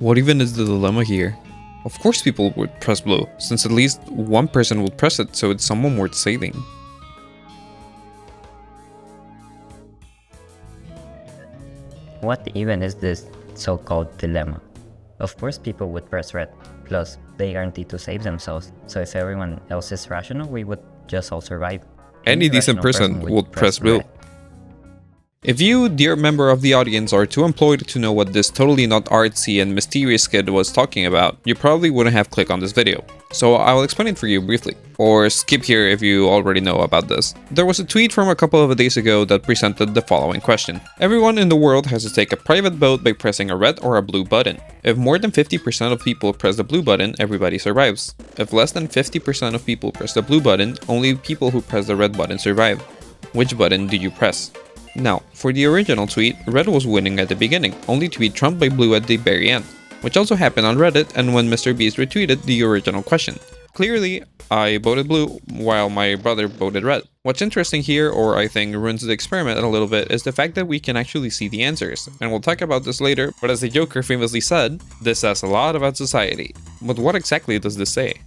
What even is the dilemma here? Of course people would press blue, since at least one person would press it, so it's someone worth saving. What even is this so-called dilemma? Of course people would press red, plus they guarantee to save themselves, so if everyone else is rational, we would just all survive. Any decent person would press blue. red. If you, dear member of the audience, are too employed to know what this totally not artsy and mysterious kid was talking about, you probably wouldn't have clicked on this video. So I'll explain it for you briefly, or skip here if you already know about this. There was a tweet from a couple of days ago that presented the following question. Everyone in the world has to take a private vote by pressing a red or a blue button. If more than 50% of people press the blue button, everybody survives. If less than 50% of people press the blue button, only people who press the red button survive. Which button do you press? Now, for the original tweet, red was winning at the beginning, only to be trumped by blue at the very end, which also happened on Reddit and when Mr. Beast retweeted the original question. Clearly, I voted blue while my brother voted red. What's interesting here, or I think ruins the experiment a little bit, is the fact that we can actually see the answers, and we'll talk about this later, but as the Joker famously said, this says a lot about society. But what exactly does this say?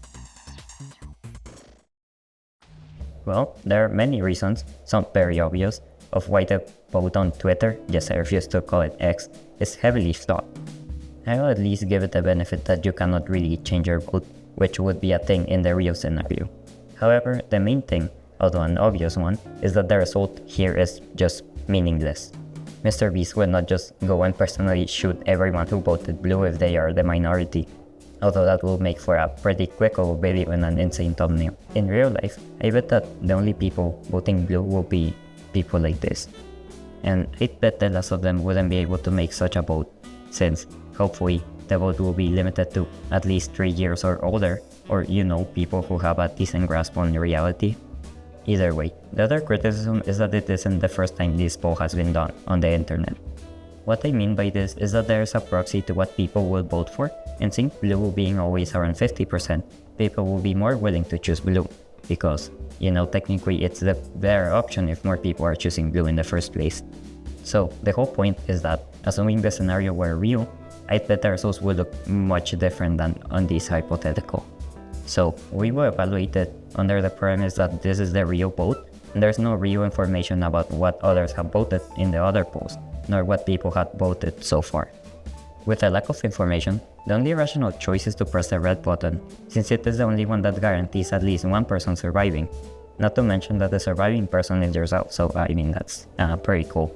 Well, there are many reasons, some very obvious, of why the vote on Twitter, yes I refuse to call it X, is heavily flawed. I will at least give it the benefit that you cannot really change your vote, which would be a thing in the real scenario. However, the main thing, although an obvious one, is that the result here is just meaningless. Mr. Beast will not just go and personally shoot everyone who voted blue if they are the minority, although that will make for a pretty quick video and an insane thumbnail. In real life, I bet that the only people voting blue will be people like this. And I'd bet the last of them wouldn't be able to make such a vote, since hopefully the vote will be limited to at least 3 years or older, or people who have a decent grasp on reality. Either way, the other criticism is that it isn't the first time this poll has been done on the internet. What I mean by this is that there is a proxy to what people will vote for, and since blue being always around 50%, people will be more willing to choose blue, because technically it's the better option if more people are choosing blue in the first place. So the whole point is that, assuming the scenario were real, I bet the results would look much different than on this hypothetical. So we will evaluate it under the premise that this is the real vote, and there's no real information about what others have voted in the other polls, nor what people have voted so far. With a lack of information, the only rational choice is to press the red button, since it is the only one that guarantees at least one person surviving. Not to mention that the surviving person is yourself, so I mean that's pretty cool.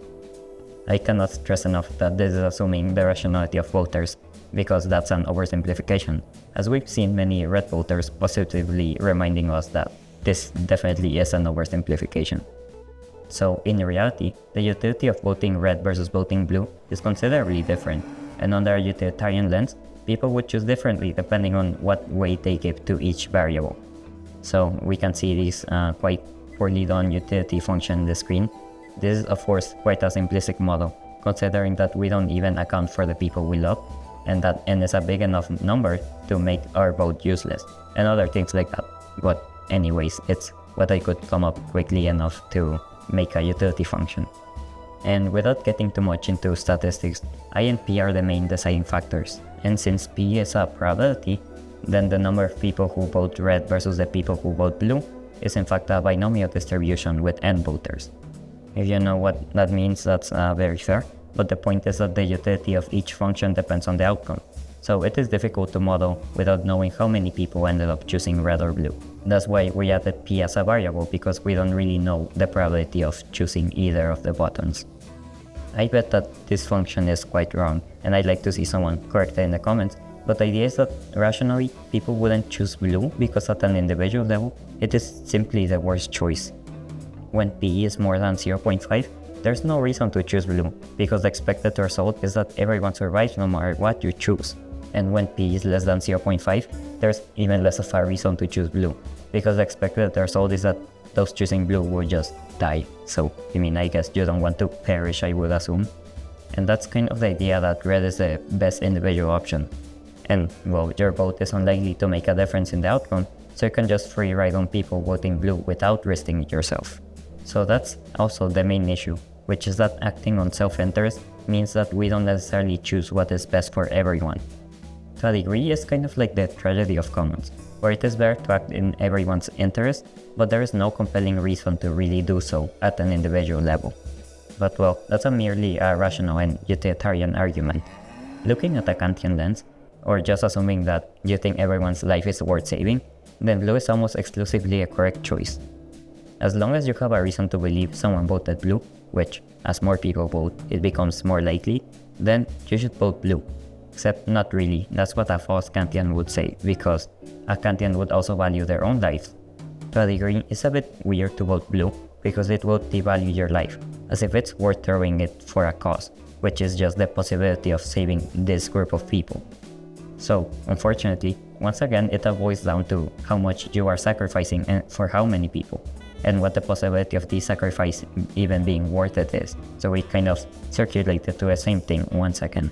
I cannot stress enough that this is assuming the rationality of voters, because that's an oversimplification, as we've seen many red voters positively reminding us that this definitely is an oversimplification. So in reality, the utility of voting red versus voting blue is considerably different, and under a utilitarian lens, people would choose differently depending on what weight they give to each variable. So we can see this quite poorly done utility function in the screen. This is of course quite a simplistic model, considering that we don't even account for the people we love, and that n is a big enough number to make our vote useless, and other things like that. But anyways, it's what I could come up quickly enough to make a utility function. And without getting too much into statistics, I and P are the main deciding factors, and since P is a probability, then the number of people who vote red versus the people who vote blue is in fact a binomial distribution with n voters. If you know what that means, that's very fair, but the point is that the utility of each function depends on the outcome, so it is difficult to model without knowing how many people ended up choosing red or blue. That's why we added P as a variable, because we don't really know the probability of choosing either of the buttons. I bet that this function is quite wrong, and I'd like to see someone correct it in the comments, but the idea is that rationally, people wouldn't choose blue because at an individual level, it is simply the worst choice. When P is more than 0.5, there's no reason to choose blue, because the expected result is that everyone survives no matter what you choose. And when P is less than 0.5, there's even less of a reason to choose blue, because the expected result is that those choosing blue will just die. So, I guess you don't want to perish, I would assume. And that's kind of the idea that red is the best individual option. And, well, your vote is unlikely to make a difference in the outcome, so you can just free ride on people voting blue without risking it yourself. So that's also the main issue, which is that acting on self-interest means that we don't necessarily choose what is best for everyone. To a degree, it's kind of like the tragedy of commons, where it is better to act in everyone's interest, but there is no compelling reason to really do so at an individual level. But well, that's merely a rational and utilitarian argument. Looking at a Kantian lens, or just assuming that you think everyone's life is worth saving, then blue is almost exclusively a correct choice. As long as you have a reason to believe someone voted blue, which, as more people vote, it becomes more likely, then you should vote blue. Except not really, that's what a false Kantian would say, because a Kantian would also value their own lives. To a degree, it's a bit weird to vote blue, because it would devalue your life, as if it's worth throwing it for a cause, which is just the possibility of saving this group of people. So, unfortunately, once again it boils down to how much you are sacrificing and for how many people, and what the possibility of this sacrifice even being worth it is, so we kind of circulated to the same thing once again.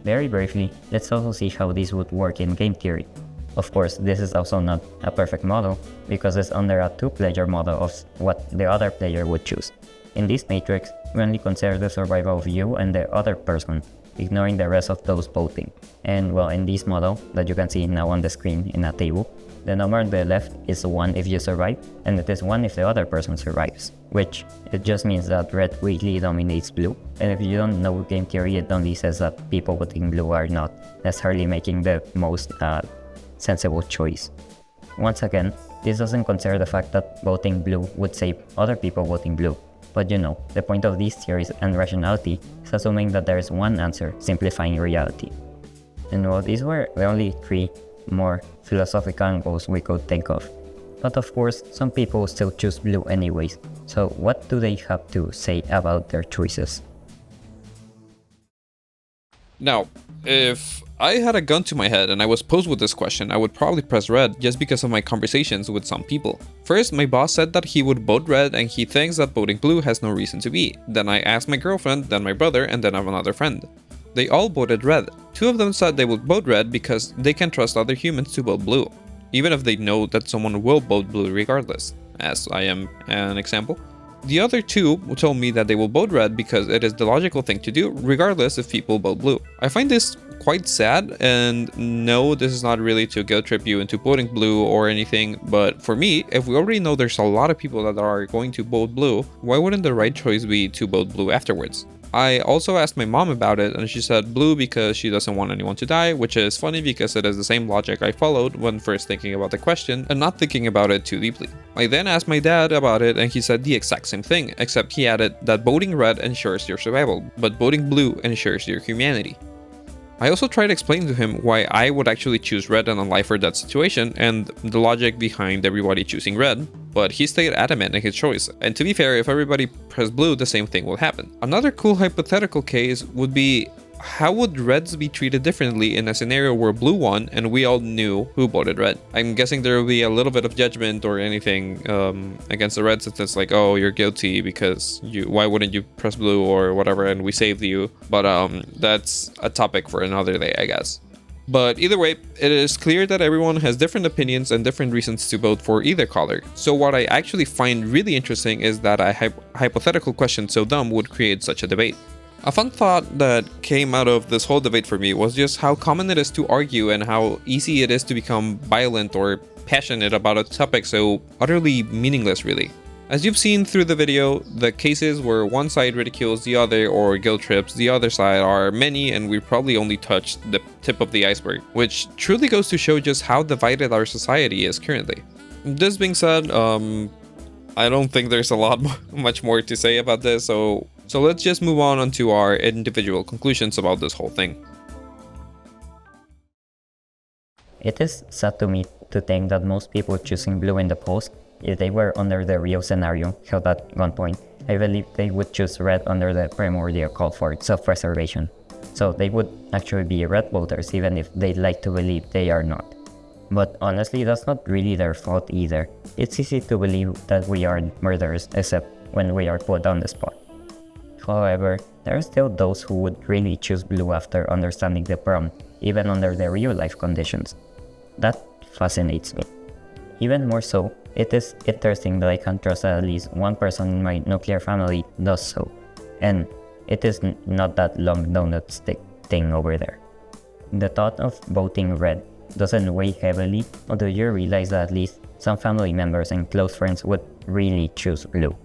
Very briefly, let's also see how this would work in game theory. Of course, this is also not a perfect model, because it's under a two-player model of what the other player would choose. In this matrix, we only consider the survival of you and the other person, ignoring the rest of those voting. And well, in this model, that you can see now on the screen in a table, the number on the left is 1 if you survive, and it is 1 if the other person survives, which it just means that red weakly dominates blue, and if you don't know game theory, it only says that people voting blue are not necessarily making the most sensible choice. Once again, this doesn't consider the fact that voting blue would save other people voting blue, but you know, the point of these theories and rationality is assuming that there is one answer simplifying reality. And well, these were the only 3 more philosophical angles we could think of. But of course, some people still choose blue anyways, so what do they have to say about their choices? Now, if I had a gun to my head and I was posed with this question, I would probably press red just because of my conversations with some people. First, my boss said that he would vote red and he thinks that voting blue has no reason to be. Then I asked my girlfriend, then my brother, and then another friend. They all voted red. 2 of them said they would vote red because they can trust other humans to vote blue, even if they know that someone will vote blue regardless, as I am an example. The other 2 told me that they will vote red because it is the logical thing to do, regardless if people vote blue. I find this quite sad, and no, this is not really to guilt trip you into voting blue or anything, but for me, if we already know there's a lot of people that are going to vote blue, why wouldn't the right choice be to vote blue afterwards? I also asked my mom about it, and she said blue because she doesn't want anyone to die, which is funny because it is the same logic I followed when first thinking about the question and not thinking about it too deeply. I then asked my dad about it, and he said the exact same thing, except he added that voting red ensures your survival, but voting blue ensures your humanity. I also tried explaining to him why I would actually choose red in a life or death situation and the logic behind everybody choosing red, but he stayed adamant in his choice, and to be fair, if everybody pressed blue, the same thing will happen. Another cool hypothetical case would be, how would reds be treated differently in a scenario where blue won and we all knew who voted red? I'm guessing there will be a little bit of judgment or anything against the reds, since it's like, oh, you're guilty because why wouldn't you press blue or whatever, and we saved you. But that's a topic for another day, I guess. But either way, it is clear that everyone has different opinions and different reasons to vote for either color. So what I actually find really interesting is that a hypothetical question so dumb would create such a debate. A fun thought that came out of this whole debate for me was just how common it is to argue and how easy it is to become violent or passionate about a topic so utterly meaningless, really. As you've seen through the video, the cases where one side ridicules the other or guilt trips the other side are many, and we probably only touched the tip of the iceberg, which truly goes to show just how divided our society is currently. This being said, I don't think there's a lot much more to say about this, so let's just move on to our individual conclusions about this whole thing. It is sad to me to think that most people choosing blue in the polls, if they were under the real scenario held at gunpoint, I believe they would choose red under the primordial call for self-preservation. So they would actually be red voters even if they like to believe they are not. But honestly, that's not really their fault either. It's easy to believe that we are murderers except when we are put on the spot. However, there are still those who would really choose blue after understanding the prompt, even under the real-life conditions. That fascinates me. Even more so, it is interesting that I can trust that at least one person in my nuclear family does so, and it is not that long donut stick thing over there. The thought of voting red doesn't weigh heavily, although you realize that at least some family members and close friends would really choose blue.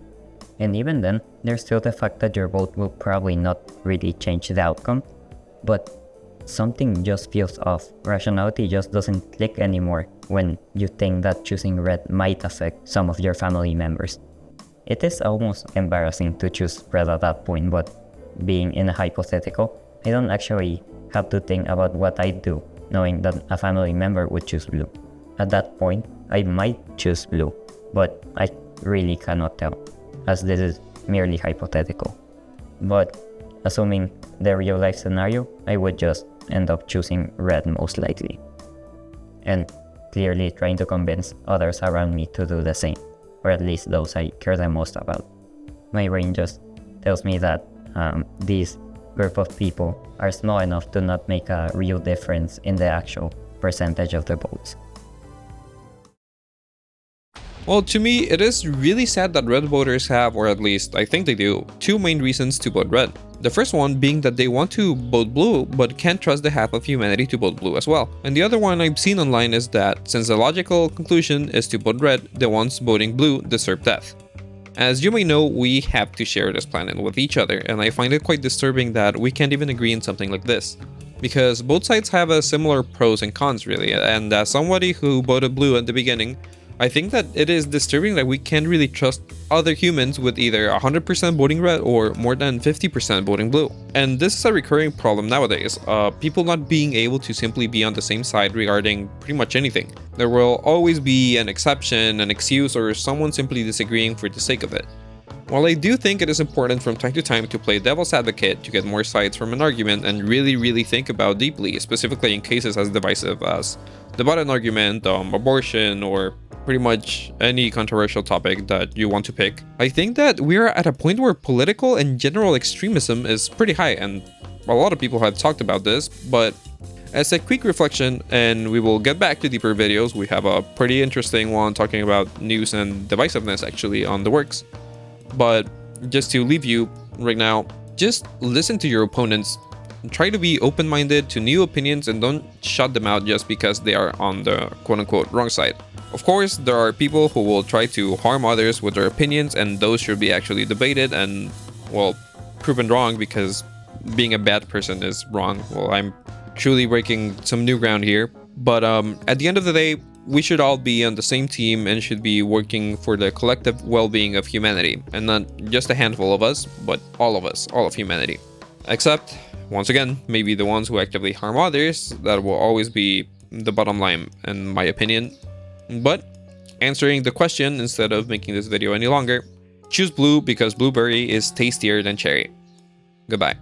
And even then, there's still the fact that your vote will probably not really change the outcome, but something just feels off. Rationality just doesn't click anymore when you think that choosing red might affect some of your family members. It is almost embarrassing to choose red at that point, but being in a hypothetical, I don't actually have to think about what I'd do, knowing that a family member would choose blue. At that point, I might choose blue, but I really cannot tell, as this is merely hypothetical. But assuming the real life scenario, I would just end up choosing red most likely. And clearly trying to convince others around me to do the same, or at least those I care the most about. My brain just tells me that these group of people are small enough to not make a real difference in the actual percentage of the votes. Well, to me, it is really sad that red voters have, or at least I think they do, two main reasons to vote red. The first one being that they want to vote blue but can't trust the half of humanity to vote blue as well. And the other one I've seen online is that since the logical conclusion is to vote red, the ones voting blue deserve death. As you may know, we have to share this planet with each other, and I find it quite disturbing that we can't even agree on something like this. Because both sides have a similar pros and cons really, and as somebody who voted blue at the beginning, I think that it is disturbing that we can't really trust other humans with either 100% voting red or more than 50% voting blue. And this is a recurring problem nowadays, people not being able to simply be on the same side regarding pretty much anything. There will always be an exception, an excuse, or someone simply disagreeing for the sake of it. While I do think it is important from time to time to play devil's advocate to get more sides from an argument and really think about deeply, specifically in cases as divisive as the button argument, abortion, or pretty much any controversial topic that you want to pick, I think that we are at a point where political and general extremism is pretty high, and a lot of people have talked about this, but as a quick reflection, and we will get back to deeper videos, we have a pretty interesting one talking about news and divisiveness actually on the works. But just to leave you right now, just listen to your opponents, try to be open-minded to new opinions and don't shut them out just because they are on the quote-unquote wrong side. Of course, there are people who will try to harm others with their opinions, and those should be actually debated and, well, proven wrong, because being a bad person is wrong. Well, I'm truly breaking some new ground here, but at the end of the day, we should all be on the same team and should be working for the collective well-being of humanity, and not just a handful of us, but all of us, all of humanity. Except, once again, maybe the ones who actively harm others, that will always be the bottom line, in my opinion. But answering the question instead of making this video any longer, choose blue because blueberry is tastier than cherry. Goodbye.